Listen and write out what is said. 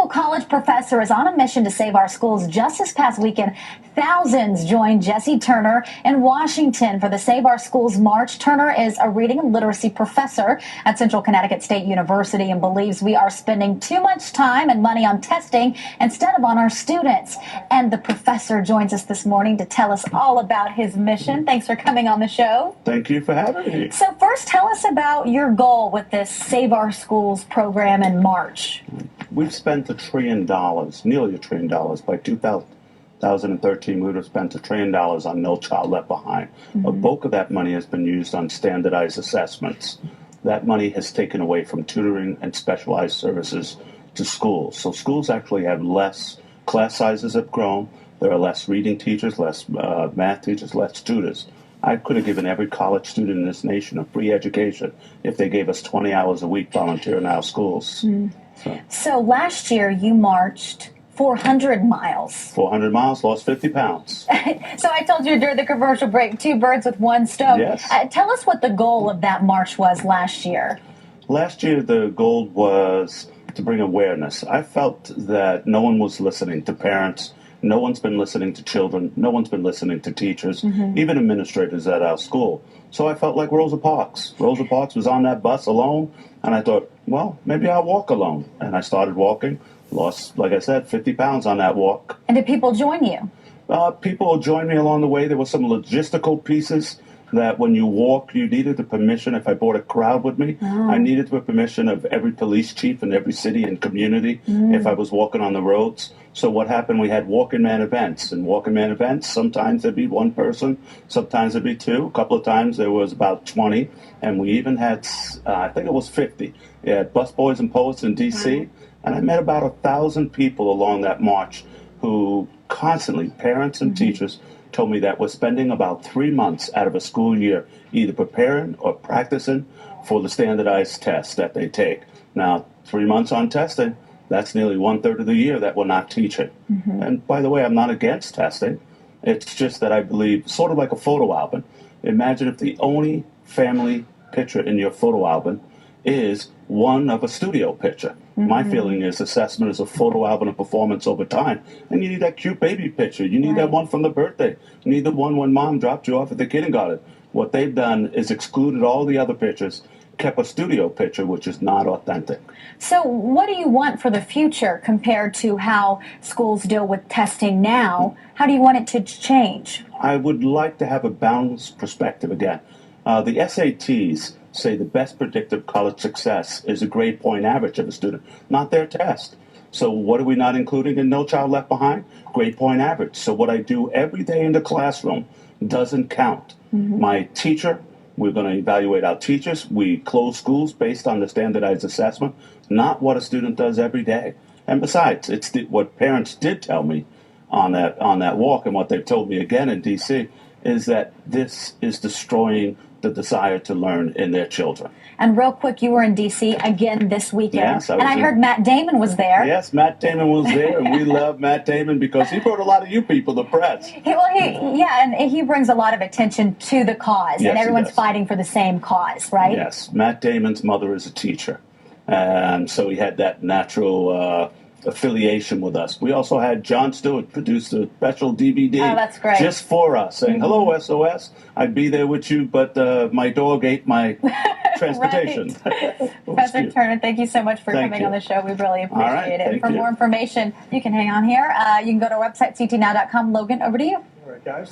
local college professor is on a mission to save our schools. Just this past weekend, thousands joined Jesse Turner in Washington for the Save Our Schools March. Turner is a reading and literacy professor at Central Connecticut State University and believes we are spending too much time and money on testing instead of on our students. And the professor joins us this morning to tell us all about his mission. Thanks for coming on the show. Thank you for having me. So first, tell us about your goal with this Save Our Schools program in March. We've spent $1 trillion, nearly $1 trillion. By 2013, we would have spent $1 trillion on No Child Left Behind. A bulk of that money has been used on standardized assessments. That money has taken away from tutoring and specialized services to schools. So schools actually have less, class sizes have grown. There are less reading teachers, less math teachers, less tutors. I could have given every college student in this nation a free education if they gave us 20 hours a week volunteering in our schools. So last year you marched 400 miles. 400 miles, lost 50 pounds. So I told you during the commercial break, 2 birds with 1 stone. Yes. Tell us what the goal of that march was last year. Last year, the goal was to bring awareness. I felt that no one was listening to parents. No one's been listening to children. No one's been listening to teachers, even administrators at our school. So I felt like Rosa Parks. Rosa Parks was on that bus alone, and I thought, well, maybe I'll walk alone. And I started walking, lost, like I said, 50 pounds on that walk. And did people join you? People joined me along the way. There were some logistical pieces that when you walk, you needed the permission. If I brought a crowd with me, I needed the permission of every police chief in every city and community if I was walking on the roads. So what happened, we had walking man events. And walking man events, sometimes there'd be 1 person, sometimes there'd be 2. A couple of times there was about 20. And we even had, I think it was 50. We had busboys and poets in D.C. And I met about 1,000 people along that march who constantly, parents and teachers, told me that we're spending about 3 months out of a school year either preparing or practicing for the standardized tests that they take. Now, 3 months on testing, that's nearly 1/3 of the year that we're not teaching. And by the way, I'm not against testing. It's just that I believe, sort of like a photo album. Imagine if the only family picture in your photo album is one of a studio picture. My feeling is assessment is a photo album of performance over time. And you need that cute baby picture. You need that one from the birthday. You need the one when mom dropped you off at the kindergarten. What they've done is excluded all the other pictures, kept a studio picture, which is not authentic. So what do you want for the future compared to how schools deal with testing now? How do you want it to change? I would like to have a balanced perspective again. The SATs say the best predictive college success is a grade point average of a student, not their test. So what are we not including in No Child Left Behind? Grade point average. So what I do every day in the classroom doesn't count. My teacher, we're going to evaluate our teachers. We close schools based on the standardized assessment, not what a student does every day. And besides, it's what parents did tell me on that walk, and what they've told me again in D.C., is that this is destroying the desire to learn in their children. And real quick, you were in D.C. again this weekend. Yes, I heard Matt Damon was there. Yes, Matt Damon was there, and we love Matt Damon because he brought a lot of you people to press. And he brings a lot of attention to the cause, and everyone's fighting for the same cause, right? Yes, Matt Damon's mother is a teacher, and so he had that natural affiliation with us. We also had Jon Stewart produce a special DVD that's great. Just for us, saying, hello, SOS, I'd be there with you, but my dog ate my transportation. Professor Turner, thank you so much for coming on the show. We really appreciate it. For more information, you can hang on here. You can go to our website, ctnow.com. Logan, over to you. All right, guys.